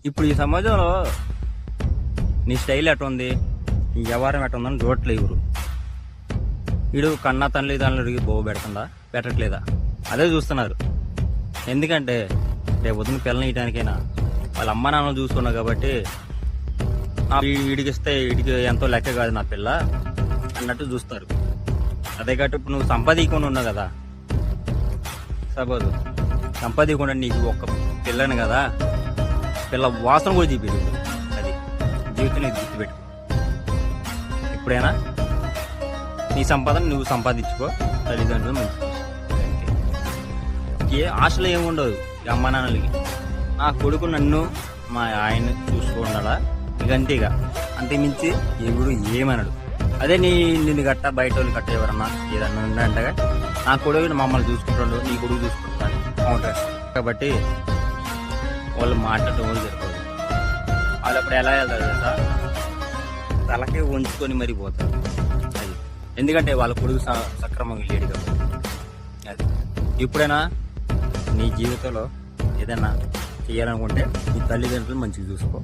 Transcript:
ఇప్పుడు ఈ సమాజంలో నీ స్టైల్ ఎట్లా ఉంది, నీ వ్యవహారం ఎట్లా ఉందని చూడట్లే ఎవరు. వీడు కన్నా తల్లిదండ్రులకి బోవ పెడుతుందా పెట్టట్లేదా అదే చూస్తున్నారు. ఎందుకంటే రేపు వదిన పిల్లని ఇయడానికైనా వాళ్ళ అమ్మ నాన్నలు చూసుకున్నావు కాబట్టి వీడికి ఇస్తే వీడికి ఎంతో లెక్క కాదు నా పిల్ల అన్నట్టు చూస్తారు. అదే కాబట్టి ఇప్పుడు నువ్వు సంపాదించకుండా ఉన్నావు కదా, సపోజ్ సంపాదించకుండా నీకు ఒక్క పిల్లని కదా, పిల్ల వాసన కూడా చూపిడు. అది జీవితం నీకు గుర్తుపెట్టు. ఎప్పుడైనా నీ సంపాదన నువ్వు సంపాదించుకో, తల్లిదండ్రులు మంచి ఏ ఆశలు ఏముండదు ఈ అమ్మ నాన్నలకి. నా కొడుకు నన్ను మా ఆయన చూసుకున్నాడా ఇక అంతేగా, అంతకుమించి ఎవడు ఏమనడు. అదే నిన్ను గట్ట బయట వాళ్ళు కట్ట ఎవరన్నా ఏదన్నా ఉందంటగా నా కొడుకు మమ్మల్ని చూసుకుంటాడు, నీ కొడుకు చూసుకుంటాడు కౌంటర్. కాబట్టి వాళ్ళు మాట్లాడటం కూడా జరగదు. వాళ్ళు అప్పుడు ఎలా వెళ్తారు కదా, తలకే ఉంచుకొని మరీ పోతారు. అది ఎందుకంటే వాళ్ళ కొడుకు సక్రమంగా లేడు కాబట్టి. అది ఎప్పుడైనా నీ జీవితంలో ఏదైనా చేయాలనుకుంటే నీ తల్లిదండ్రులు మంచిగా చూసుకో.